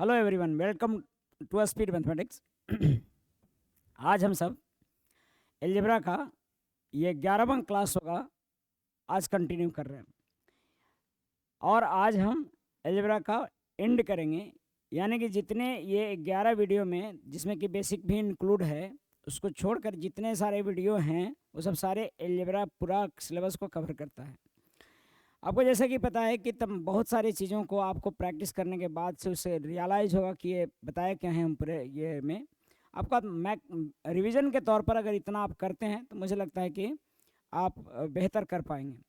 Hello everyone, welcome to speed mathematics. आज हम सब एलजेब्रा का ये 11वां क्लास होगा, आज कंटिन्यू कर रहे हैं। और आज हम एलजेब्रा का एंड करेंगे, यानी कि जितने ये 11 वीडियो में, जिसमें कि बेसिक भी इंक्लूड है, उसको छोड़कर जितने सारे वीडियो हैं वो सब सारे एलजेब्रा पूरा सिलेबस को कवर करता है। आपको जैसे कि पता है कि तब बहुत सारी चीज़ों को आपको प्रैक्टिस करने के बाद से उसे रियलाइज़ होगा कि ये बताया क्या है हम पूरे ये में। आपका मैक रिवीजन के तौर पर अगर इतना आप करते हैं तो मुझे लगता है कि आप बेहतर कर पाएंगे।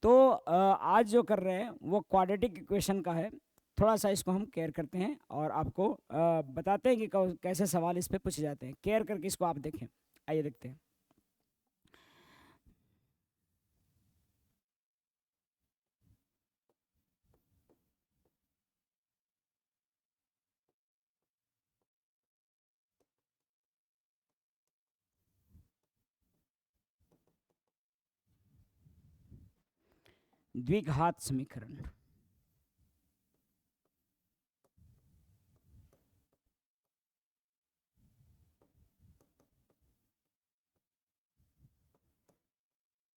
तो आज जो कर रहे हैं वो क्वाड्रेटिक इक्वेशन का है। थोड़ा सा इसको हम केयर करते हैं और आपको बताते हैं कि कैसे सवाल इस पर पूछे जाते हैं। केयर करके इसको आप देखें। आइए देखते हैं। द्विघात समीकरण।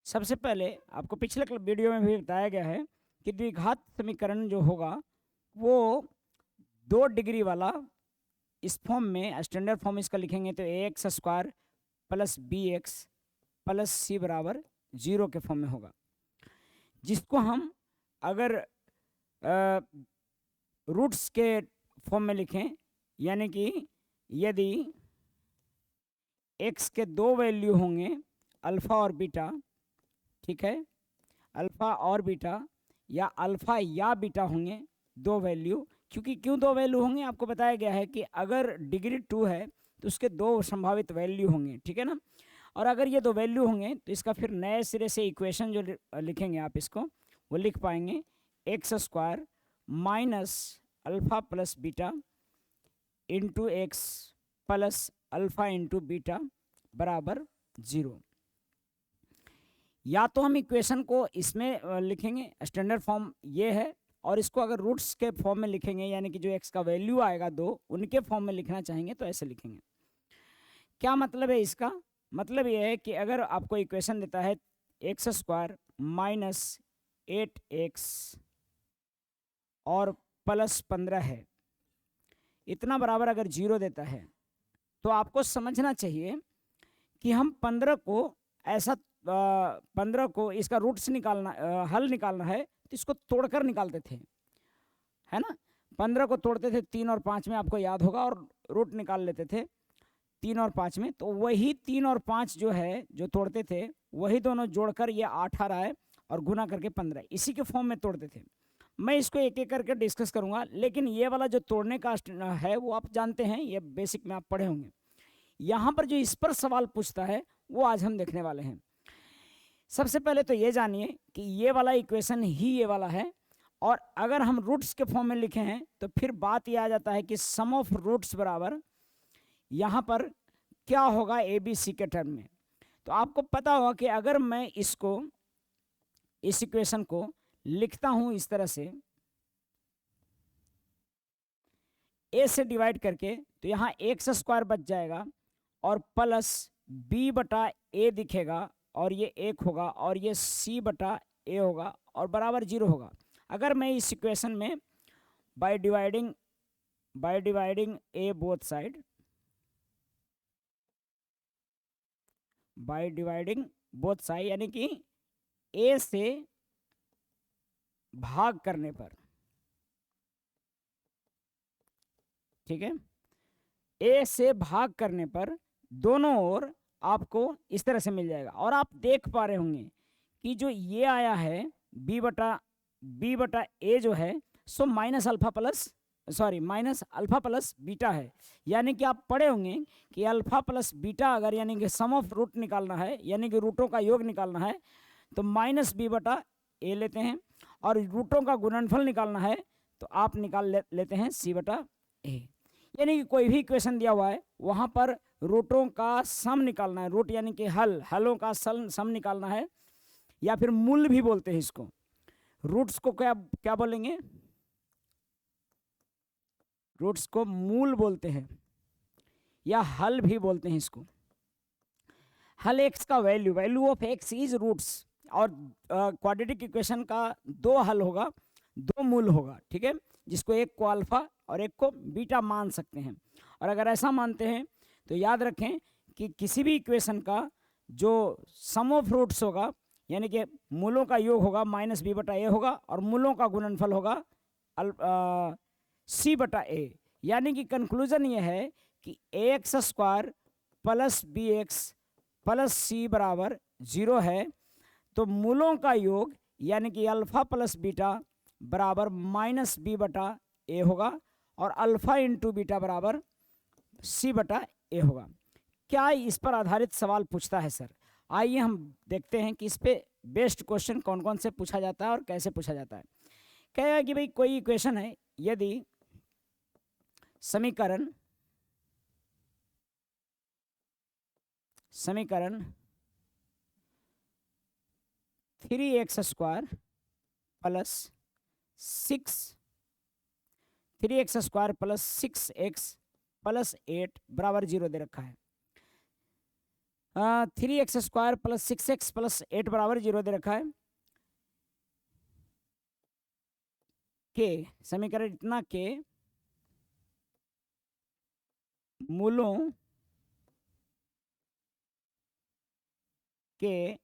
सबसे पहले आपको पिछले वीडियो में भी बताया गया है कि द्विघात समीकरण जो होगा वो 2 डिग्री वाला इस फॉर्म में, स्टैंडर्ड फॉर्म इसका लिखेंगे तो ax² plus bx plus c बराबर 0 के फॉर्म में होगा, जिसको हम अगर रूट्स के फॉर्म में लिखें, यानी कि यदि x के 2 वैल्यू होंगे अल्फ़ा और बीटा, ठीक है, अल्फ़ा और बीटा, या अल्फ़ा या बीटा होंगे 2 वैल्यू। क्योंकि क्यों 2 वैल्यू होंगे आपको बताया गया है कि अगर डिग्री 2 है तो उसके 2 संभावित वैल्यू होंगे, ठीक है ना। और अगर ये 2 वैल्यू होंगे तो इसका फिर नए सिरे से इक्वेशन जो लिखेंगे आप इसको, वो लिख पाएंगे x² minus alpha plus beta into x plus alpha into beta बराबर 0। या तो हम इक्वेशन को इसमें लिखेंगे, स्टैंडर्ड फॉर्म ये है, और इसको अगर रूट्स के फॉर्म में लिखेंगे, यानी कि जो एक्स का वैल्यू आएगा 2, उनके फॉर्म में लिखना चाहेंगे तो ऐसे लिखेंगे। क्या मतलब है इसका? मतलब ये है कि अगर आपको इक्वेशन देता है x² माइनस 8x और प्लस 15 है, इतना बराबर अगर 0 देता है, तो आपको समझना चाहिए कि हम 15 को ऐसा 15 को इसका रूट्स निकालना, हल निकालना है तो इसको तोड़कर निकालते थे, है ना। 15 को तोड़ते थे 3 और 5 में, आपको याद होगा, और रूट निकाल लेते थे 3 और 5 में। तो वही 3 और 5 जो है, जो तोड़ते थे, वही दोनों जोड़कर ये 8 आ रहा है और गुना करके 15, इसी के फॉर्म में तोड़ते थे। मैं इसको एक एक करके डिस्कस करूंगा, लेकिन ये वाला जो तोड़ने का है वो आप जानते हैं, ये बेसिक में आप पढ़े होंगे। यहाँ पर जो इस पर सवाल पूछता है वो आज हम देखने वाले हैं। सबसे पहले तो ये जानिए कि ये वाला इक्वेशन ही ये वाला है, और अगर हम रूट्स के फॉर्म में लिखे हैं तो फिर बात ये आ जाता है कि सम ऑफ रूट्स बराबर यहाँ पर क्या होगा ए बी सी के टर्म में। तो आपको पता होगा कि अगर मैं इसको, इस इक्वेशन को लिखता हूं इस तरह से, ए से डिवाइड करके, तो यहाँ x² बच जाएगा और प्लस b बटा ए दिखेगा, और ये 1 होगा, और ये c बटा ए होगा, और बराबर 0 होगा। अगर मैं इस इक्वेशन में by dividing A both side, by dividing both side, यानी कि ए से भाग करने पर, ठीक है, ए से भाग करने पर दोनों ओर आपको इस तरह से मिल जाएगा। और आप देख पा रहे होंगे कि जो ये आया है बी बटा ए जो है, so minus alpha plus beta है। यानी कि आप पढ़े होंगे कि अल्फा प्लस बीटा अगर, यानी कि सम ऑफ रूट निकालना है, यानी कि रूटों का योग निकालना है, तो माइनस बी बटा ए लेते हैं, और रूटों का गुणनफल निकालना है तो आप निकाल लेते हैं सी बटा ए। यानी कि कोई भी इक्वेशन दिया हुआ है वहाँ पर रूटों का सम निकालना है, रूट यानी कि हलों का सम निकालना है, या फिर मूल भी बोलते हैं इसको। रूट्स को क्या क्या बोलेंगे? रूट्स को मूल बोलते हैं या हल भी बोलते हैं इसको। हल एक्स का value of x is roots, और क्वाड्रेटिक इक्वेशन का दो हल होगा, दो मूल होगा, ठीक है, जिसको एक को अल्फा और एक को बीटा मान सकते हैं। और अगर ऐसा मानते हैं तो याद रखें कि किसी भी इक्वेशन का जो सम ऑफ रूट्स होगा, यानी कि मूलों का योग होगा माइनस बी बटा ए होगा, और मूलों का गुणनफल होगा सी बटा ए। यानी कि कंक्लूजन ये है कि a x square plus b x plus c बराबर 0 है। तो मूलों का योग यानी कि अल्फा प्लस बीटा बराबर माइनस बी बटा ए होगा, और अल्फा इंटू बीटा बराबर सी बटा ए होगा। क्या इस पर आधारित सवाल पूछता है सर? आइए हम देखते हैं कि इस पे बेस्ट क्वेश्चन कौन कौन से पूछा जाता है और कैसे पूछा जाता है। कहेगा कि भाई कोई इक्वेशन है, यदि समीकरण 3x square plus 6x plus 8 बराबर 0 दे रखा है। 3x square plus 6x plus 8 बराबर 0 दे रखा है। के समीकरण इतना के मूलों के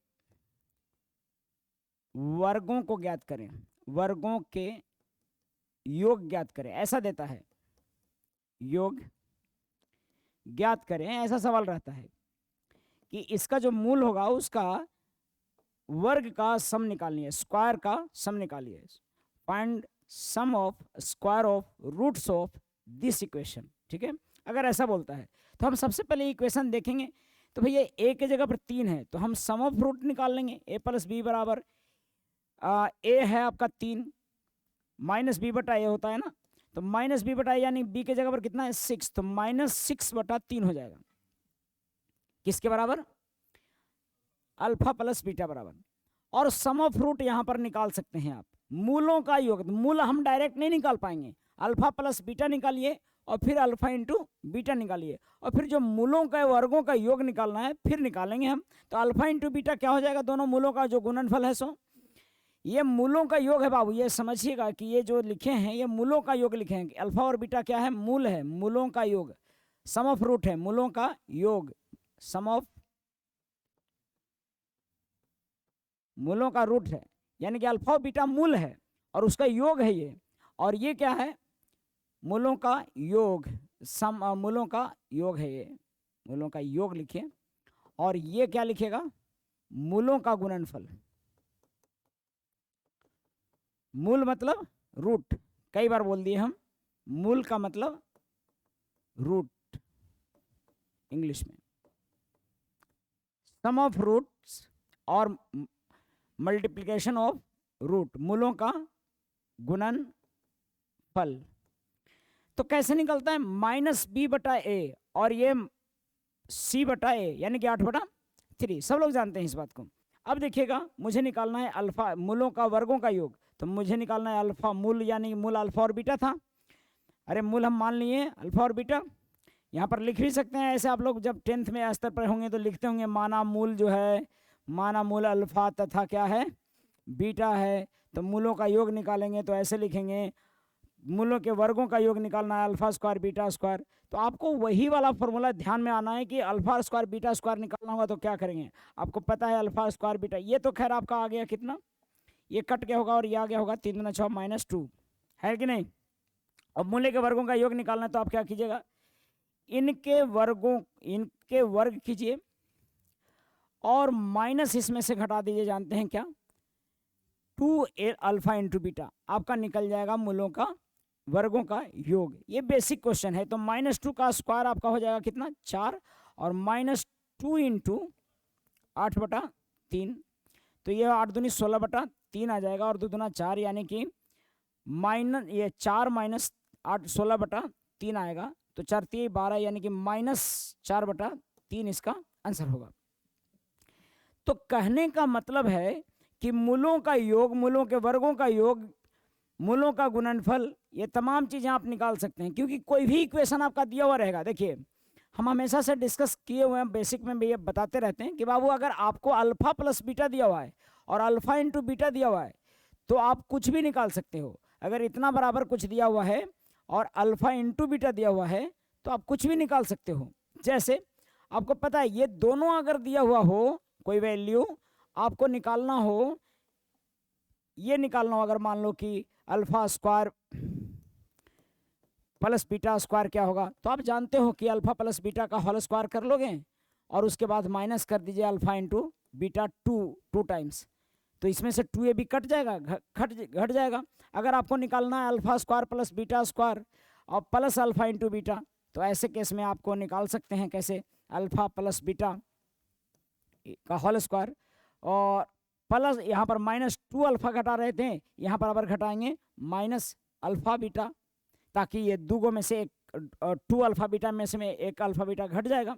वर्गों को ज्ञात करें, वर्गों के योग ज्ञात करें, ऐसा देता है, योग ज्ञात करें, ऐसा सवाल रहता है कि इसका जो मूल होगा उसका वर्ग का सम निकालिए, स्क्वायर का सम निकालिए। Find sum of square of roots of this equation, ठीक है। अगर ऐसा बोलता है तो हम सबसे पहले इक्वेशन देखेंगे। तो भैया ए के जगह पर 3 है तो हम सम ऑफ रूट निकाल लेंगे। ए प्लस बी बराबर ए है आपका 3 माइनस बी बटा ए होता है ना, तो माइनस बी बटा ए यानी बी के जगह पर कितना है 6, तो माइनस 6 बटा 3 हो जाएगा। किसके बराबर? अल्फा प्लस बीटा बराबर। और सम ऑफ रूट यहाँ पर निकाल सकते हैं आप, मूलों का योग। मूल हम डायरेक्ट नहीं निकाल पाएंगे, अल्फा प्लस बीटा निकालिए और फिर अल्फा इंटू बीटा निकालिए, और फिर जो मूलों का वर्गों का योग निकालना है फिर निकालेंगे हम। तो अल्फा इंटू बीटा क्या हो जाएगा? दोनों मूलों का जो गुणनफल है सो ये मूलों का योग है बाबू। ये समझिएगा कि ये जो लिखे हैं ये मूलों का योग लिखे हैं। अल्फा और बीटा क्या है? मूल है, मूलों का योग। सम ऑफ रूट है मूलों का योग, सम ऑफ मूलों का रूट है, यानी कि अल्फा और बीटा मूल है और उसका योग है ये। और ये क्या है? मूलों का योग, सम मूलों का योग है ये, मूलों का योग लिखिए। और ये क्या लिखेगा? मूलों का गुणनफल। मूल मतलब रूट, कई बार बोल दिए हम। मूल का मतलब रूट इंग्लिश में। सम ऑफ रूट्स और मल्टीप्लिकेशन ऑफ रूट, मूलों का गुणनफल। तो कैसे निकलता है? माइनस बी बटा ए और ये सी बटा ए यानी कि 8/3। सब लोग जानते हैं इस बात को। अब देखिएगा, मुझे निकालना है अल्फा, मूलों का वर्गों का योग। तो मुझे निकालना है अल्फा मूल, यानी मूल अल्फा और बीटा था। अरे मूल हम मान लिए अल्फा और बीटा। यहाँ पर लिख भी सकते हैं ऐसे, आप लोग जब 10th में स्तर पर होंगे तो लिखते होंगे माना मूल जो है, माना मूल अल्फा तथा क्या है? बीटा है। तो मूलों का योग निकालेंगे तो ऐसे लिखेंगे, मूलों के वर्गों का योग निकालना है अल्फा स्क्वायर बीटा स्क्वायर। तो आपको वही वाला फॉर्मूला ध्यान में आना है कि अल्फा स्क्वायर बीटा स्क्वायर निकालना होगा तो क्या करेंगे? आपको पता है अल्फा स्क्वायर बीटा, ये तो खैर आपका आ गया कितना, ये कट गया होगा और ये आ गया होगा 3 दूना 6 -2, है कि नहीं? और मूल्य के वर्गों का योग निकालना है तो आप क्या कीजिएगा? इनके वर्ग कीजिए और माइनस इसमें से घटा दीजिए। जानते हैं क्या? 2 अल्फा इंटू बीटा आपका निकल जाएगा मूलों का वर्गों का योग। ये बेसिक क्वेश्चन है। तो -2 का स्क्वायर आपका हो जाएगा कितना? 4, और -2 इंटू 8/3, तो ये 8 दूनी 16/3 आ जाएगा, और 2 दूना 4 यानी कि माइनस ये 4 - 8 16/3 आएगा। तो 4 3 12 यानी कि -4/3 इसका आंसर होगा। तो कहने का मतलब है कि मूलों का योग, मूलों के वर्गों का योग मूलों का गुणनफल, ये तमाम चीज़ें आप निकाल सकते हैं, क्योंकि कोई भी इक्वेशन आपका दिया हुआ रहेगा। देखिए हम हमेशा से डिस्कस किए हुए हैं, बेसिक में भी ये बताते रहते हैं कि बाबू अगर आपको अल्फा प्लस बीटा दिया हुआ है और अल्फा इंटू बीटा दिया हुआ है तो आप कुछ भी निकाल सकते हो। अगर इतना बराबर कुछ दिया हुआ है और अल्फा इंटू बीटा दिया हुआ है तो आप कुछ भी निकाल सकते हो। जैसे आपको पता है ये दोनों अगर दिया हुआ हो कोई वैल्यू, आपको निकालना हो, ये निकालना हो, अगर मान लो कि alpha square plus beta square क्या होगा, तो आप जानते हो कि अल्फा प्लस बीटा का होल स्क्वायर कर लोगे और उसके बाद माइनस कर दीजिए alpha into beta two times, तो इसमें से 2a भी कट जाएगा, घट जाएगा। अगर आपको निकालना है alpha square plus beta square और प्लस अल्फा इंटू बीटा, तो ऐसे केस में आपको निकाल सकते हैं कैसे, अल्फा प्लस बीटा का होल स्क्वायर और प्लस यहाँ पर -2 अल्फा घटा रहे थे, यहाँ पर अगर घटाएंगे माइनस अल्फा बीटा, ताकि ये दूगों में से एक 2 अल्फा बीटा में से एक अल्फा बीटा घट जाएगा।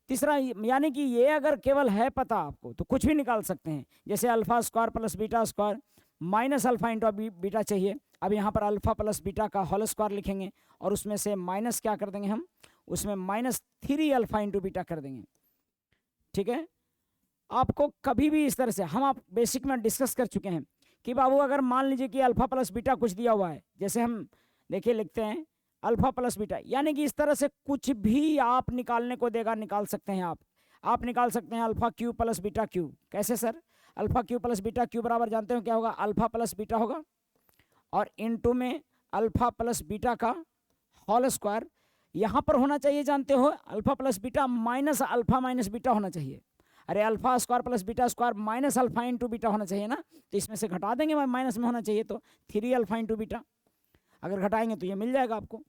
तीसरा यानी कि ये अगर केवल है पता आपको तो कुछ भी निकाल सकते हैं। जैसे alpha square plus beta square minus alpha into beta चाहिए, अब यहाँ पर अल्फा प्लस बीटा का होल स्क्वायर लिखेंगे और उसमें से माइनस क्या कर देंगे हम, उसमें -3 अल्फा इंटू बीटा कर देंगे। ठीक है, आपको कभी भी इस तरह से, हम आप बेसिक में डिस्कस कर चुके हैं कि बाबू अगर मान लीजिए कि अल्फा प्लस बीटा कुछ दिया हुआ है, जैसे हम देखिए लिखते हैं अल्फा प्लस बीटा, यानी कि इस तरह से कुछ भी आप निकालने को देगा निकाल सकते हैं। आप निकाल सकते हैं alpha cube plus beta cube. कैसे sir, alpha cube plus beta cube बराबर जानते हो क्या होगा, अल्फा प्लस बीटा होगा और इनटू में अल्फा प्लस बीटा का होल स्क्वायर, यहाँ पर होना चाहिए जानते हो alpha plus beta minus alpha minus beta होना चाहिए। अरे alpha square plus beta square minus alpha into beta होना चाहिए ना, तो इसमें से घटा देंगे, माइनस में होना चाहिए, तो 3 अल्फा इंटू बीटा अगर घटाएंगे तो ये मिल जाएगा आपको।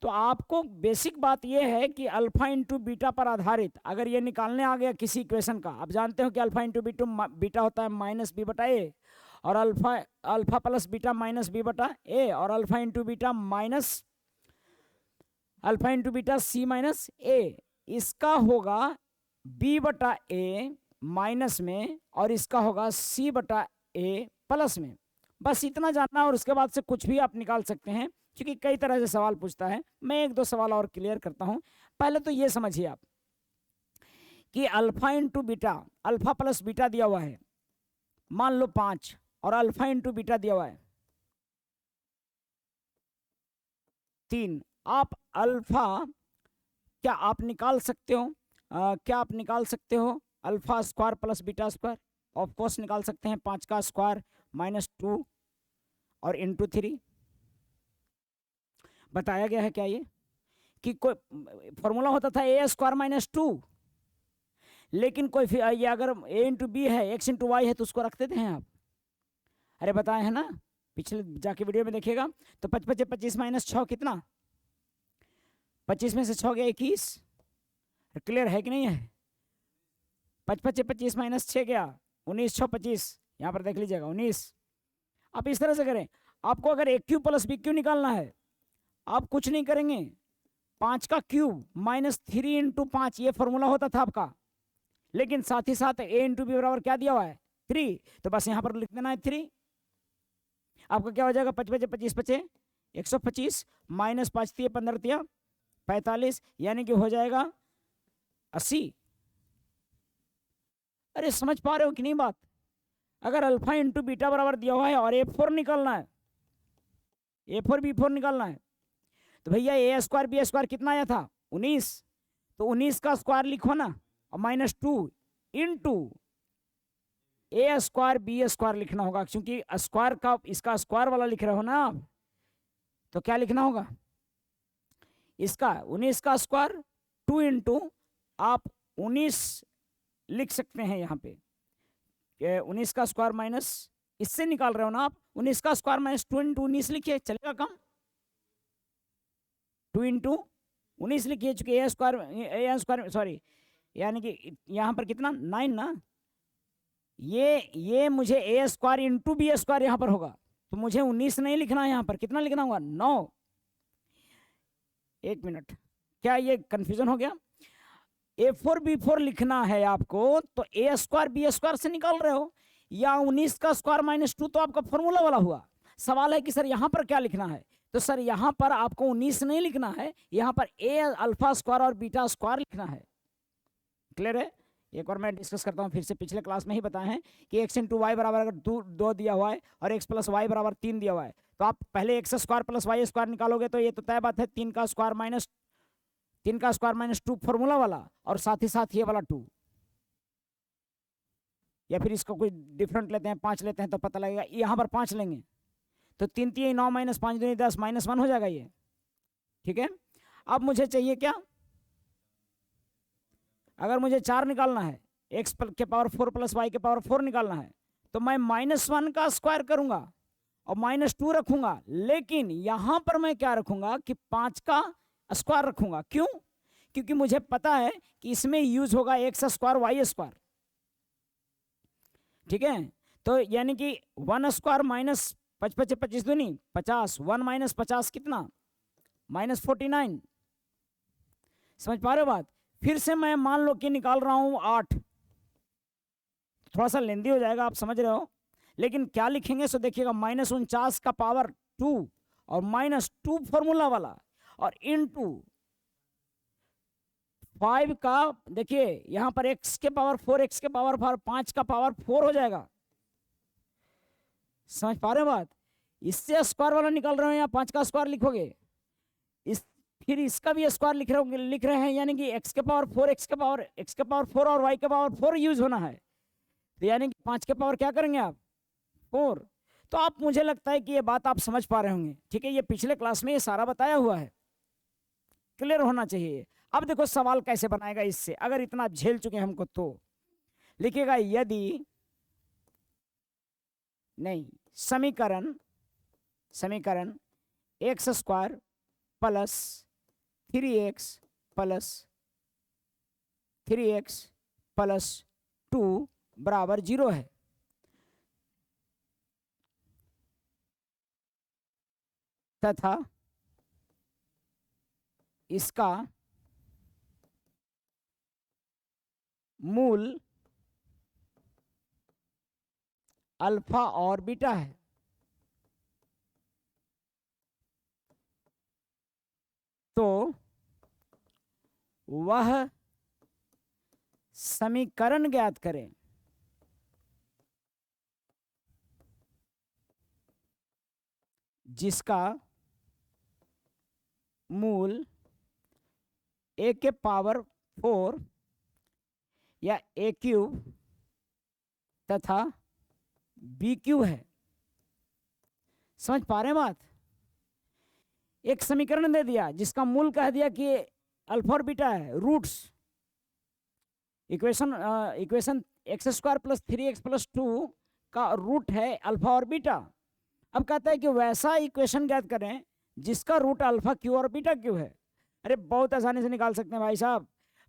तो आपको बेसिक बात ये है कि अल्फा इंटू बीटा पर आधारित अगर ये निकालने आ गया किसी इक्वेशन का, आप जानते हो कि अल्फा इंटू बीटा होता है माइनस बी बटा ए और alpha plus beta minus b बटा ए और alpha into beta minus alpha into beta c minus a, इसका होगा बी बटा ए माइनस में और इसका होगा सी बटा ए प्लस में। बस इतना जानना और उसके बाद से कुछ भी आप निकाल सकते हैं, क्योंकि कई तरह से सवाल पूछता है। मैं 1-2 सवाल और क्लियर करता हूं। पहले तो ये समझिए आप कि alpha into beta, alpha plus beta दिया हुआ है मान लो 5 और अल्फा इंटू बीटा दिया हुआ है 3। आप अल्फा क्या आप निकाल सकते हो, क्या आप निकाल सकते हो alpha square plus beta square? Of course निकाल सकते हैं। 5 का स्क्वायर -2 और इंटू 3 बताया गया है क्या ये कि कोई फॉर्मूला होता था ए स्क्वायर -2, लेकिन कोई ये अगर ए इंटू बी है एक्स इंटू वाई है तो उसको रख देते हैं आप। अरे बताए हैं ना, पिछले जाके वीडियो में देखिएगा। तो 5 × 25 -6 कितना, 25 में से 6 गया 21। क्लियर है कि नहीं है? 5 × 25 -6 गया 19, 6 25, यहाँ पर देख लीजिएगा 19। आप इस तरह से करें। आपको अगर ए क्यू प्लस बी क्यू निकालना है, आप कुछ नहीं करेंगे, 5 का क्यूब -3 इंटू 5 ये फॉर्मूला होता था आपका, लेकिन साथ ही साथ ए इंटू बी बराबर क्या दिया हुआ है 3, तो बस यहाँ पर लिख देना है 3। आपका क्या हो जाएगा 5 × 25 = 125 -5 × 15 = 45, यानी कि हो जाएगा 80। अरे समझ पा रहे हो कि नहीं बात? अगर अल्फा इंटू बीटा बराबर दिया हुआ है और A4 निकालना है, A4 B4 निकालना है, तो भैया ए स्क्वायर बी स्क्वायर कितना आया था 19, तो 19 का स्क्वायर लिखो ना और -2 इंटू ए स्क्वायर बी स्क्वायर लिखना होगा, क्योंकि स्क्वायर का इसका स्क्वायर वाला लिख रहे हो ना आप, तो क्या लिखना होगा इसका 19 का स्क्वायर 2 इंटू आप 19 लिख सकते हैं यहाँ पे 19 का स्क्वायर माइनस इससे निकाल रहे हो ना आप, 19 का स्क्वायर -2 इंटू 19 लिखिए, चलेगा कम? 2 इंटू 19 लिखिए, चूंकि ए स्क्वायर सॉरी, यानी कि यहाँ पर कितना 9 ना, ये मुझे ए स्क्वायर इंटू बी स्क्वायर यहाँ पर होगा, तो मुझे 19 नहीं लिखना है, यहाँ पर कितना लिखना होगा 9। 1 मिनट, क्या ये कंफ्यूजन हो गया? A4 B4 लिखना है आपको, तो ए स्क्वायर बी स्क्वायर से निकाल रहे हो, या 19 का स्क्वायर -2 तो आपका फॉर्मूला वाला हुआ, सवाल है कि सर यहाँ पर क्या लिखना है, तो सर यहाँ पर आपको 19 नहीं लिखना है, यहाँ पर ए अल्फा स्क्वायर और बीटा स्क्वायर लिखना है। क्लियर है? एक और मैं डिस्कस करता हूँ फिर से, पिछले क्लास में ही बताए हैं कि एक्स इंटू वाई बराबर अगर 2 दिया हुआ है और एक्स प्लस वाई बराबर 3 दिया हुआ है, तो आप पहले x square plus y square निकालोगे, तो ये तो तय बात है 3 का स्क्वायर माइनस 2 फॉर्मूला वाला, और साथ ही साथ ये वाला 2, या फिर इसको कोई डिफरेंट लेते हैं, 5 लेते हैं तो पता लगेगा। यहाँ पर 5 लेंगे तो 3 3 9 माइनस 5 2 10 -1 हो जाएगा ये। ठीक है, अब मुझे चाहिए क्या, अगर मुझे 4 निकालना है, एक्स के पावर 4 प्लस वाई के पावर 4 निकालना है, तो मैं -1 का स्क्वायर करूंगा और -2 रखूंगा, लेकिन यहां पर मैं क्या रखूंगा कि 5 का स्क्वायर रखूंगा। क्यों? क्योंकि मुझे पता है कि इसमें यूज होगा एक्स स्क्वायर वाई स्क्वायर। ठीक है, तो यानी कि 1 स्क्वायर माइनस 5 25 दूनी 50, 1 माइनस 50 कितना, -49। समझ पा रहे हो बात? फिर से मैं मान लो कि निकाल रहा हूं 8, थोड़ा सा लेंदी हो जाएगा, आप समझ रहे हो, लेकिन क्या लिखेंगे सो देखिएगा, -49 का पावर 2 और -2 फॉर्मूला वाला, और इनटू 5 का, देखिए यहां पर x के पावर 4 x के पावर 5 का पावर 4 हो जाएगा। समझ पा रहे हो बात? इससे स्क्वायर वाला निकाल रहे हो या 5 का स्क्वायर लिखोगे, फिर इसका भी स्क्वायर लिख रहे हैं, यानी कि x के पावर 4 x के पावर 4 और y के पावर 4 यूज होना है, तो यानी कि 5 के पावर क्या करेंगे आप, 4। तो आप, मुझे लगता है कि ये बात आप समझ पा रहे होंगे। ठीक है, ये पिछले क्लास में ये सारा बताया हुआ है, क्लियर होना चाहिए। अब देखो सवाल कैसे बनाएगा इससे, अगर इतना झेल चुके हमको तो लिखेगा, यदि नहीं समीकरण x square plus 3x plus 2 बराबर 0 है, तथा इसका मूल अल्फा और बीटा है, तो वह समीकरण ज्ञात करें जिसका मूल a के पावर 4 या a क्यूब तथा b क्यूब है। समझ पा रहे हैं बात? एक समीकरण दे दिया जिसका मूल कह दिया कि अल्फा और बीटा है, roots equation x square plus 3x plus 2 का रूट है अल्फा और बीटा। अब कहता है कि वैसा इक्वेशन ज्ञात करें जिसका रूट अल्फा क्यू और बीटा क्यू है। अरे बहुत आसानी से निकाल सकते हैं भाई साहब।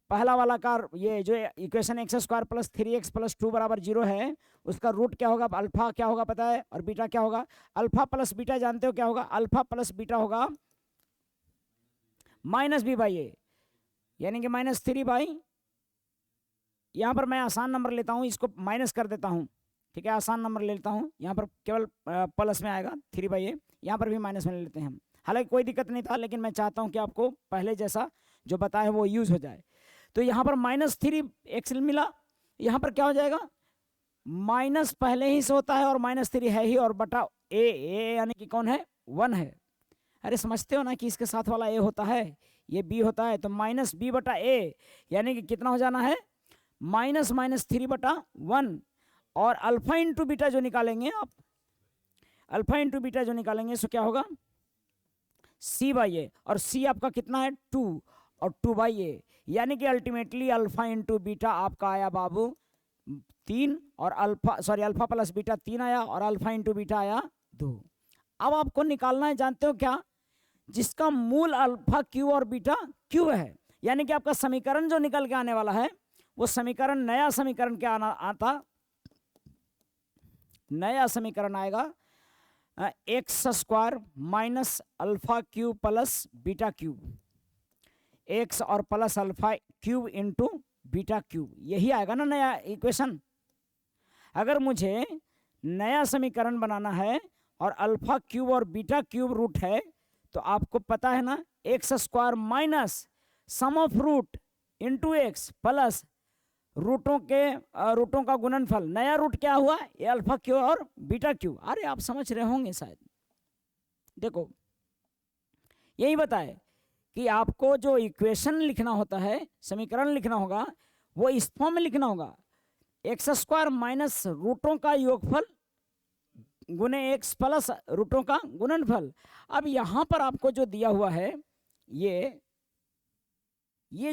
पहला वाला का ये जो equation x square plus 3x plus 2 बराबर 0 है, उसका रूट क्या होगा, अल्फा क्या होगा पता है, और बीटा क्या होगा। अल्फा प्लस बीटा जानते हो क्या होगा, अल्फा प्लस बीटा होगा -b/a, यानी कि -3 यहाँ पर मैं आसान नंबर लेता हूँ, इसको माइनस कर देता हूँ। ठीक है, आसान नंबर ले लेता हूँ, यहाँ पर केवल प्लस में आएगा 3/a, यहाँ पर भी माइनस में ले लेते हैं हम। हालांकि कोई दिक्कत नहीं था, लेकिन मैं चाहता हूँ कि आपको पहले जैसा जो बताया है वो यूज हो जाए। तो यहाँ पर -3x मिला, यहाँ पर क्या हो जाएगा, माइनस पहले ही से होता है और -3 है ही, और बटा a यानी कि कौन है, 1 है। अरे समझते हो ना कि इसके साथ वाला a होता है, ये b होता है, तो -b/a यानी कि कितना हो जाना है, -3/1। और अल्फा इंटू बीटा जो निकालेंगे आप, अल्फा इंटू बीटा जो निकालेंगे सो क्या होगा, c/a, और c आपका कितना है 2 और 2/a, यानी कि अल्टीमेटली अल्फा इंटू बीटा आपका आया बाबू 3, और अल्फा प्लस बीटा 3 आया, और अल्फा इंटू बीटा आया 2। अब आपको निकालना है, जानते हो क्या, जिसका मूल अल्फा क्यू और बीटा क्यू है, यानी कि आपका समीकरण जो निकल के आने वाला है वो समीकरण, नया समीकरण क्या नया समीकरण आएगा x square minus alpha cube plus beta cube, x और plus alpha cube into beta cube, यही आएगा ना नया इक्वेशन। अगर मुझे नया समीकरण बनाना है और अल्फा क्यूब और बीटा क्यूब रूट है, तो आपको पता है ना x square minus sum of root into x plus रूटों का गुणनफल। नया रूट क्या हुआ? ये अल्फा क्यूब और बीटा क्यूब। अरे आप समझ रहे होंगे शायद। देखो यही बताए कि आपको जो इक्वेशन लिखना होता है, समीकरण लिखना होगा, वो इस फॉर्म में लिखना होगा, एक्स स्क्वायर माइनस रूटों का योगफल गुने एक्स प्लस रूटों का गुणनफल। अब यहां पर आपको जो दिया हुआ है ये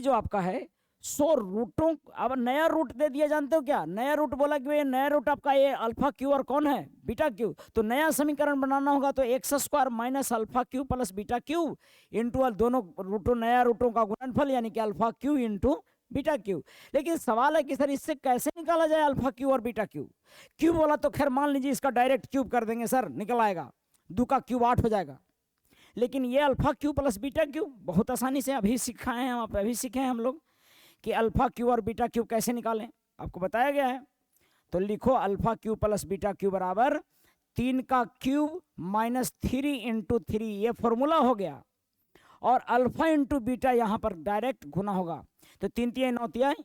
जो आपका है 100 रूटों, अब नया रूट दे दिया, जानते हो क्या नया रूट बोला कि ये नया रूट आपका ये अल्फा क्यू और कौन है? Beta Q. तो नया समीकरण बनाना होगा तो x square minus alpha cube plus beta Q into दोनों रूटों नया रूटों का गुणनफल यानी कि alpha Q into beta Q. लेकिन सवाल है कि सर इससे कैसे निकाला जाए अल्फा क्यू और बीटा क्यू? क्यूब बोला तो खैर मान लीजिए इसका डायरेक्ट क्यूब कर देंगे सर, निकल आएगा, 2 का क्यूब 8 हो जाएगा। लेकिन ये alpha cube plus beta Q बहुत आसानी से अभी सिखाए हैं हम, अभी सीखे हैं हम लोग कि अल्फा क्यू और बीटा क्यू कैसे निकालें, आपको बताया गया है। तो लिखो alpha cube plus beta cube बराबर 3 का क्यूब माइनस 3 इंटू 3, ये फॉर्मूला हो गया। और अल्फा इंटू बीटा यहाँ पर डायरेक्ट गुना होगा, तो 3 तिहाई 9 तिहाई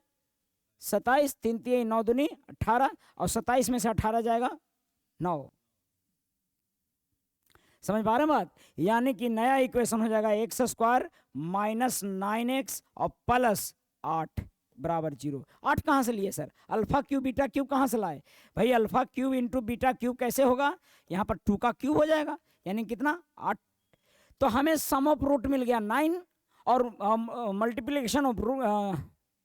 27, 3 तिहाई 9 दूनी 18, और 27 में से 18 जाएगा 9। समझ पा रहे हैं बात? यानी कि नया इक्वेशन हो जाएगा एक्स स्क्वायर माइनस 9x और प्लस 8 बराबर 0। 8 कहाँ से लिए sir? Alpha cube beta cube कहाँ से लाए भाई? Alpha cube into beta cube कैसे होगा? यहाँ पर 2 का क्यूब हो जाएगा यानी कितना? 8। तो हमें सम ऑफ रूट मिल गया 9 और मल्टीप्लिकेशन ऑफ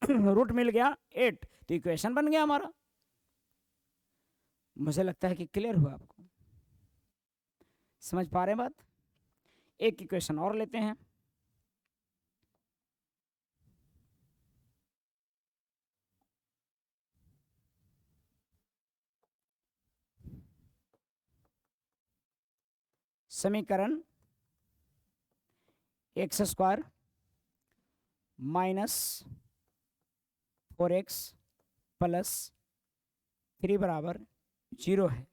रूट मिल गया 8, तो इक्वेशन बन गया हमारा। मुझे लगता है कि क्लियर हुआ आपको, समझ पा रहे हैं बात? एक इक्वेशन और लेते हैं। समीकरण x square minus 4x plus 3 बराबर 0 है,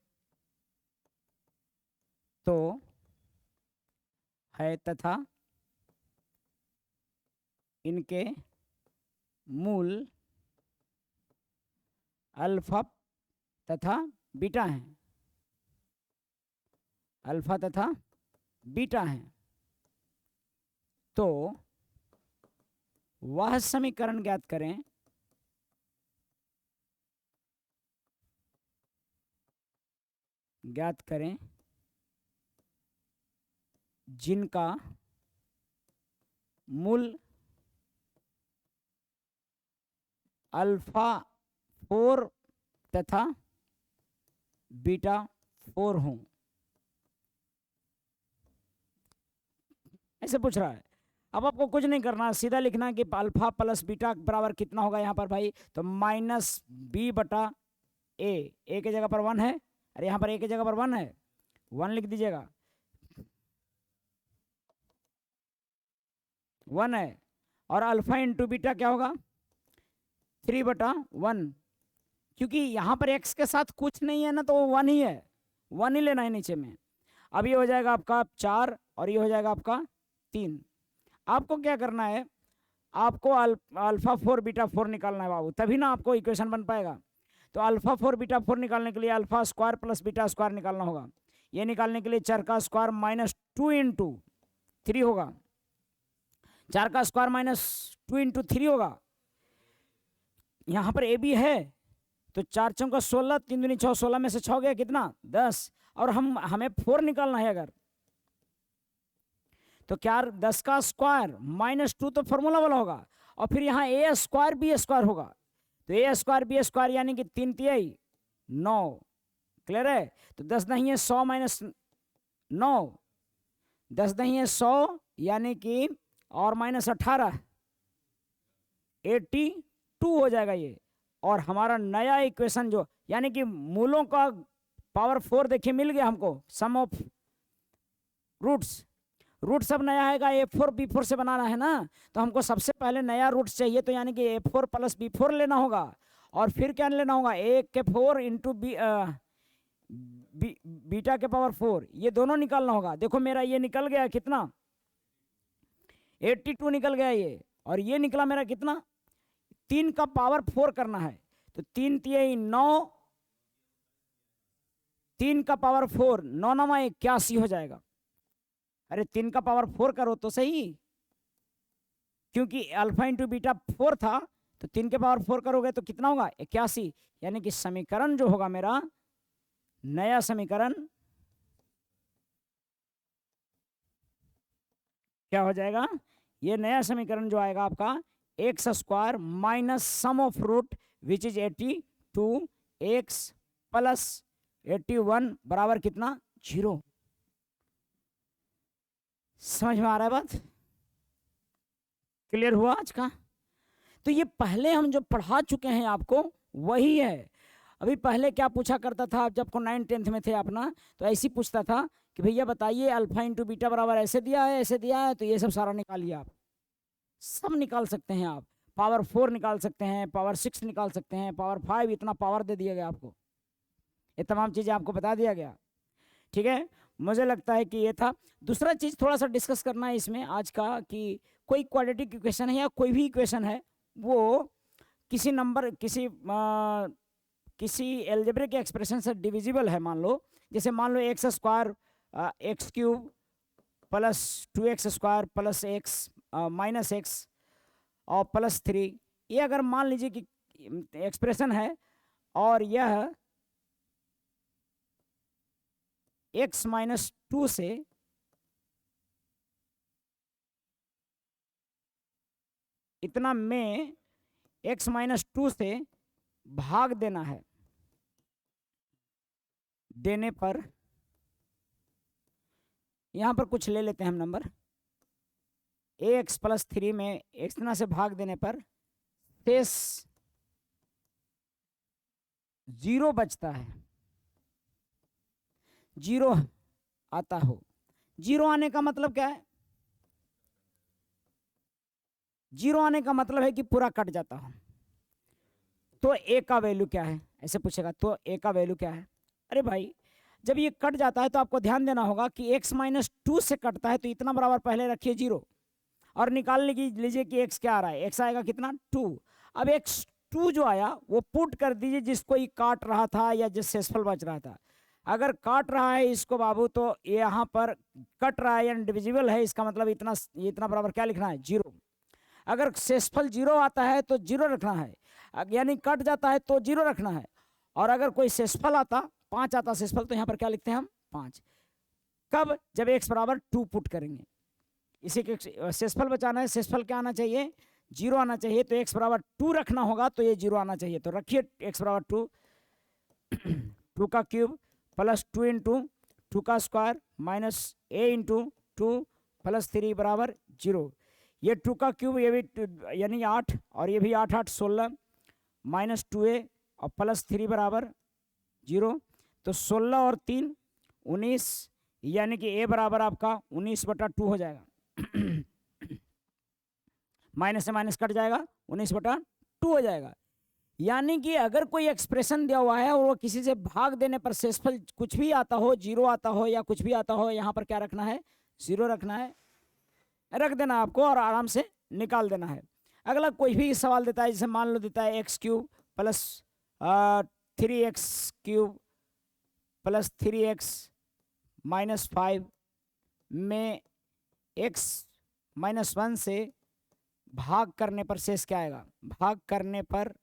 तो है तथा इनके मूल अल्फा तथा बीटा हैं, अल्फा तथा बीटा हैं। तो वह समीकरण ज्ञात करें जिनका मूल अल्फा 4 तथा बीटा 4 हों। ऐसे पूछ रहा है। अब आपको कुछ नहीं करना, सीधा लिखना कि अल्फा प्लस बीटा बराबर कितना होगा यहाँ पर भाई? तो माइनस बी बटा ए की जगह पर 1 है, अरे यहाँ पर ए की जगह पर 1 है, 1 लिख दीजिएगा, 1 है। और अल्फा इंटू बीटा क्या होगा? 3 बटा 1, क्योंकि यहाँ पर एक्स के साथ कुछ नहीं है ना, तो वो 1 ही है, 1 ही लेना है नीचे में। अब ये हो जाएगा आपका 4 और ये हो जाएगा आपका 3। आपको क्या करना है? आपको अल्फा 4 बीटा 4 निकालना है बाबू, तभी ना आपको इक्वेशन बन पाएगा। तो अल्फा 4 बीटा 4 निकालने के लिए alpha square plus beta square निकालना होगा। ये निकालने के लिए 4 का स्क्वायर माइनस 2 इंटू 3 होगा, 4 का स्क्वायर माइनस 2 इंटू 3 होगा। यहाँ पर ए बी है, तो 4 चौका 16, 3 दूनी 6, 16 में से 6 गया कितना? 10। और हमें 4 निकालना है अगर, तो क्या 10 का स्क्वायर माइनस 2 तो फॉर्मूला वाला होगा, और फिर यहाँ ए स्क्वायर बी स्क्वायर होगा, तो ए स्क्वायर बी स्क्वायर यानी कि 3 तिहाई 9। क्लियर है? तो 10 नहीं है 100 माइनस 9, 10 नहीं है 100 यानी कि और माइनस 18, 82 हो जाएगा ये। और हमारा नया इक्वेशन जो यानी कि मूलों का पावर 4 देखिए मिल गया हमको, सम ऑफ रूट सब नया आएगा, A4 B4 से बनाना है ना, तो हमको सबसे पहले नया रूट चाहिए, तो यानी कि A4 प्लस B4 लेना होगा। और फिर क्या लेना होगा? A के 4 इंटू बीटा के पावर 4, ये दोनों निकालना होगा। देखो मेरा ये निकल गया कितना, 82 निकल गया ये, और ये निकला मेरा कितना, 3 का पावर 4 करना है, तो 3 तिहाई 9, 3 का पावर 4, 9 9 81 हो जाएगा। अरे 3 का पावर 4 करो तो सही, क्योंकि अल्फा इंटू बीटा 4 था, तो 3 के पावर 4 करोगे तो कितना होगा, 81। यानी कि समीकरण जो होगा मेरा, नया समीकरण क्या हो जाएगा, ये नया समीकरण जो आएगा आपका x square minus sum of root which is 82 x plus 81 बराबर कितना, 0। समझ में आ रहा है बात, क्लियर हुआ आज का। तो ये पहले हम जो पढ़ा चुके हैं आपको वही है। अभी पहले क्या पूछा करता था, आप जब को 9 10th में थे अपना, तो ऐसी पूछता था कि भैया बताइए अल्फा इंटू बीटा बराबर ऐसे दिया है, ऐसे दिया है, तो ये सब सारा निकालिए। आप सब निकाल सकते हैं, आप पावर 4 निकाल सकते हैं, पावर 6 निकाल सकते हैं, पावर 5, इतना पावर दे दिया गया आपको, ये तमाम चीज़ें आपको बता दिया गया। ठीक है, मुझे लगता है कि ये था। दूसरा चीज़ थोड़ा सा डिस्कस करना है इसमें आज का, कि कोई क्वाड्रेटिक इक्वेशन है या कोई भी इक्वेशन है, वो किसी नंबर किसी एल्जेब्रिक एक्सप्रेशन से डिविजिबल है। मान लो, जैसे मान लो x square x cube plus 2x square plus x minus x और प्लस 3, ये अगर मान लीजिए कि एक्सप्रेशन है, और यह x माइनस 2 से इतना में x माइनस 2 से भाग देना है, देने पर यहां पर कुछ ले लेते हैं हम नंबर, ax प्लस 3 में इतना से भाग देने पर शेष 0 बचता है, 0 आता हो। 0 आने का मतलब क्या है, 0 आने का मतलब है कि पूरा कट जाता हो। तो a का वैल्यू क्या है, ऐसे पूछेगा, तो a का वैल्यू क्या है। अरे भाई, जब ये कट जाता है तो आपको ध्यान देना होगा कि x माइनस 2 से कटता है, तो इतना बराबर पहले रखिए 0, और निकाल लीजिए कि x क्या आ रहा है, x आएगा कितना, 2। अब x2 जो आया वो पुट कर दीजिए जिसको ये काट रहा था या जिस शेषफल बच रहा था। अगर काट रहा है इसको बाबू, तो यहाँ पर कट रहा है यानी डिविजिबल है, इसका मतलब इतना बराबर क्या लिखना है, 0। अगर शेषफल 0 आता है तो 0 रखना है, यानी कट जाता है तो 0 रखना है। और अगर कोई शेषफल आता, 5 आता शेषफल, तो यहाँ पर क्या लिखते हैं हम, 5। कब, जब x बराबर 2 पुट करेंगे। इसी के शेषफल बचाना है, शेषफल क्या आना चाहिए, 0 आना चाहिए, तो x बराबर 2 रखना होगा, तो ये 0 आना चाहिए। तो रखिए x बराबर 2, 2 का क्यूब प्लस 2 इंटू 2 का square minus a into 2 plus 3 बराबर 0। ये 2 का क्यूब, ये भी यानी 8, और ये भी 8 8 16 माइनस 2a और प्लस 3 बराबर 0। तो 16 और 3 19, यानी कि a बराबर आपका 19/2 हो जाएगा। माइनस से माइनस कट जाएगा, 19/2 हो जाएगा। यानी कि अगर कोई एक्सप्रेशन दिया हुआ है और वो किसी से भाग देने पर शेषफल कुछ भी आता हो, 0 आता हो या कुछ भी आता हो, यहाँ पर क्या रखना है, 0 रखना है, रख देना आपको और आराम से निकाल देना है। अगला कोई भी सवाल देता है, जैसे मान लो देता है x cube plus 3x cube plus 3x minus 5 में x माइनस 1 से भाग करने पर शेष क्या आएगा, भाग करने पर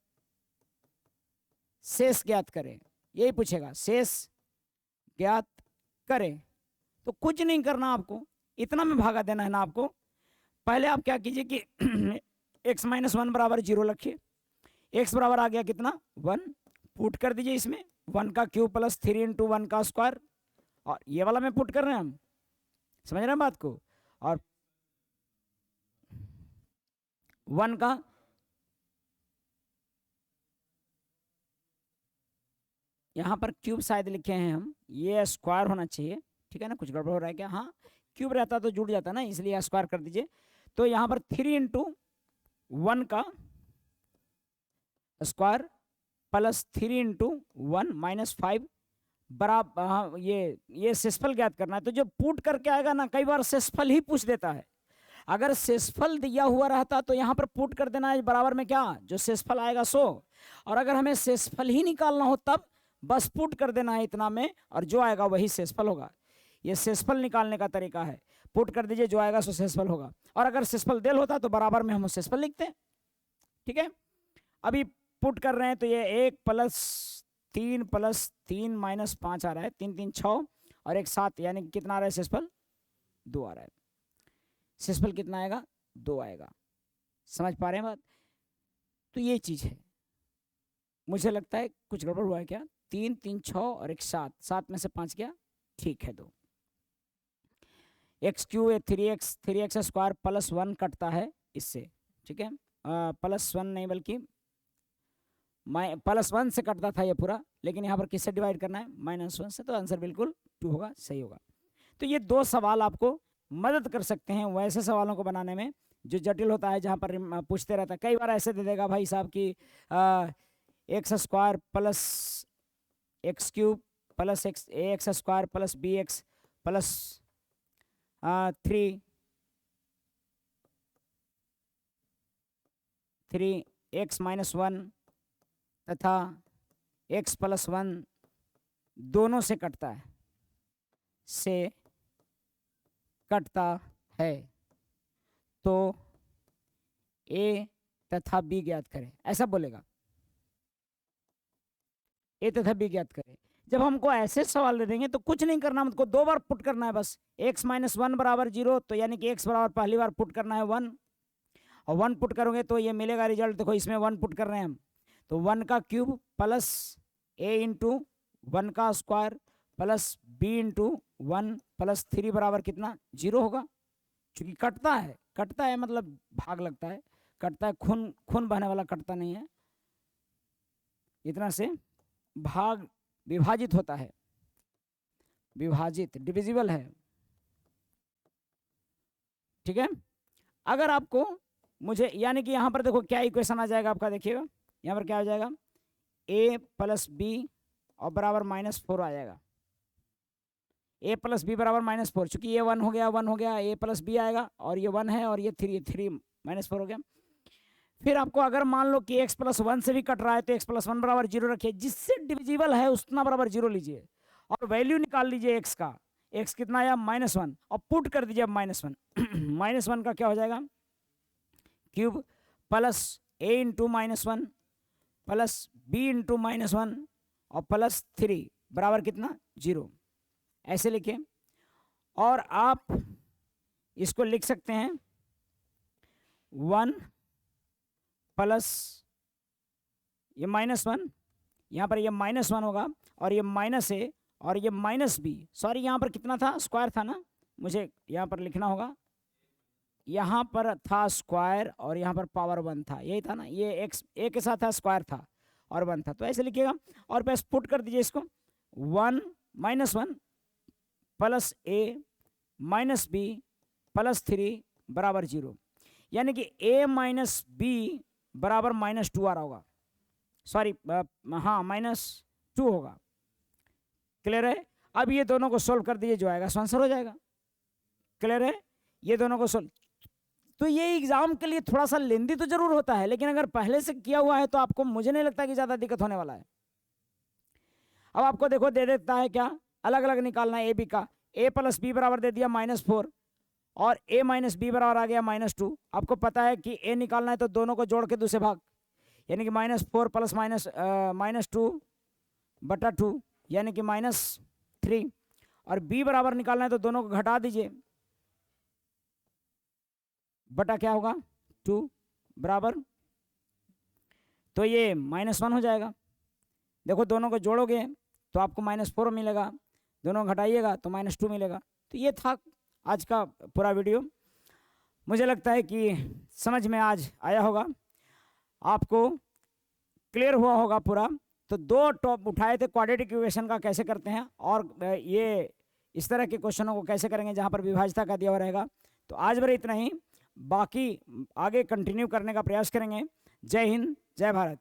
शेष ज्ञात करें, यही पूछेगा, शेष ज्ञात करें। तो कुछ नहीं करना आपको, इतना में भागा देना है ना आपको। पहले आप क्या कीजिए कि x माइनस 1 बराबर 0 रखिए, x बराबर आ गया कितना, 1, पुट कर दीजिए इसमें 1 का क्यूब प्लस 3 इंटू 1 का स्क्वायर, और ये वाला में पुट कर रहे हैं हम, समझ रहे हैं बात को। और 1 का यहाँ पर क्यूब शायद लिखे हैं हम, ये स्क्वायर होना चाहिए, ठीक है ना, कुछ गड़बड़ हो रहा है क्या, हाँ क्यूब रहता तो जुड़ जाता ना, इसलिए स्क्वायर कर दीजिए। तो यहाँ पर 3 इंटू 1 का स्क्वायर प्लस 3 इंटू 1 माइनस 5 बराबर, हाँ, ये शेषफल ज्ञात करना है। तो जो पुट करके आएगा ना, कई बार शेषफल ही पूछ देता है। अगर शेषफल दिया हुआ रहता तो यहाँ पर पुट कर देना है बराबर में क्या, जो शेषफल आएगा सो। और अगर हमें शेषफल ही निकालना हो तब बस पुट कर देना है इतना में, और जो आएगा वही शेषफल होगा। ये शेषफल निकालने का तरीका है, पुट कर दीजिए, जो आएगा सो शेषफल होगा। और अगर शेषफल देल होता तो बराबर में हम शेषफल लिखते हैं। ठीक है, अभी पुट कर रहे हैं तो ये 1 + 3 + 3 - 5 आ रहा है, 3 3 6 और 1 7, यानी कितना आ रहा है शेषफल, 2 आ रहा है। शेषफल कितना आएगा, 2 आएगा। समझ पा रहे हैं बात? तो ये चीज़ है। मुझे लगता है कुछ गड़बड़ हुआ है क्या, 3 3 6 और 1 7, 7 में से 5 गया, ठीक है 2। x³ 3x² +1 कटता है इससे, ठीक है, +1 नहीं बल्कि +1 से कटता था ये पूरा, लेकिन यहाँ पर किससे डिवाइड करना है, -1 से, तो आंसर बिल्कुल 2 होगा, सही होगा। तो ये 2 सवाल आपको मदद कर सकते हैं वैसे सवालों को बनाने में जो जटिल होता है, जहाँ पर पूछते रहता है। कई बार ऐसे दे देगा भाई साहब की x² + x³ + ax² + bx + 3x - 1 तथा x + 1 दोनों से कटता है, तो a तथा b ज्ञात करें, ऐसा बोलेगा, a तथा b ज्ञात करें। जब हमको ऐसे सवाल दे देंगे तो कुछ नहीं करना, हमको 2 बार पुट करना है बस। x - 1 = 0, तो यानी कि x बराबर पहली बार पुट करना है 1, और 1 पुट करोगे तो ये मिलेगा रिजल्ट। देखो इसमें 1 पुट कर रहे हैं हम, तो 1 का क्यूब प्लस a × 1 का स्क्वायर प्लस b × 1 + 3 बराबर कितना, 0 होगा। चूंकि कटता है मतलब भाग लगता है, कटता है, खून बहने वाला कटता नहीं है, इतना से भाग विभाजित होता है, विभाजित डिविजिबल है। ठीक है, अगर आपको मुझे, यानी कि यहाँ पर देखो क्या इक्वेशन आ जाएगा आपका, देखिएगा यहाँ पर क्या हो जाएगा, a + b और बराबर -4 आ जाएगा। a + b बराबर -4, चूंकि ये 1 हो गया, 1 हो गया, a + b आएगा, और ये 1 है, और ये 3 -4 हो गया। फिर आपको अगर मान लो कि x + 1 से भी कट रहा है, तो x + 1 बराबर 0 रखिए, जिससे डिविजिबल है उतना बराबर 0 लीजिए, और वैल्यू निकाल लीजिए x का। x कितना आया, -1, और पुट कर दीजिए अब -1 -1 का क्या हो जाएगा, cube plus a × -1 plus b × -1 और प्लस 3 बराबर कितना, 0, ऐसे लिखिए। और आप इसको लिख सकते हैं 1 प्लस ये -1, यहाँ पर ये -1 होगा, और ये -a और ये -b, सॉरी यहाँ पर कितना था, स्क्वायर था ना, मुझे यहाँ पर लिखना होगा, यहाँ पर था स्क्वायर और यहाँ पर पावर 1 था, यही था ना, ये x a के साथ था, स्क्वायर था और 1 था, तो ऐसे लिखिएगा। और बस पुट कर दीजिए इसको, 1 -1 plus a minus b plus 3 बराबर 0, यानी कि a - b बराबर -2 आ रहा होगा, सॉरी हाँ -2 होगा। क्लियर है? अब ये दोनों को सोल्व कर दीजिए, जो आएगा सो आंसर हो जाएगा। क्लियर है? ये दोनों को सोल्व, तो ये एग्जाम के लिए थोड़ा सा लेंदी तो जरूर होता है, लेकिन अगर पहले से किया हुआ है तो आपको, मुझे नहीं लगता कि ज्यादा दिक्कत होने वाला है। अब आपको देखो दे देता है क्या, अलग अलग निकालना है ए बी का, a + b बराबर दे दिया -4 और a - b बराबर आ गया -2। आपको पता है कि a निकालना है तो दोनों को जोड़ के दूसरे भाग, यानी कि -4 प्लस -2/2 यानी कि -3, और b बराबर निकालना है तो दोनों को घटा दीजिए, बटा क्या होगा 2 बराबर, तो ये -1 हो जाएगा। देखो दोनों को जोड़ोगे तो आपको -4 मिलेगा, दोनों घटाइएगा तो -2 मिलेगा। तो ये था आज का पूरा वीडियो, मुझे लगता है कि समझ में आज आया होगा, आपको क्लियर हुआ होगा पूरा। तो 2 टॉप उठाए थे, क्वाड्रेटिक इक्वेशन का कैसे करते हैं, और ये इस तरह के क्वेश्चनों को कैसे करेंगे जहाँ पर विभाज्यता का दिया हुआ रहेगा। तो आज भर इतना ही, बाकी आगे कंटिन्यू करने का प्रयास करेंगे। जय हिंद, जय भारत।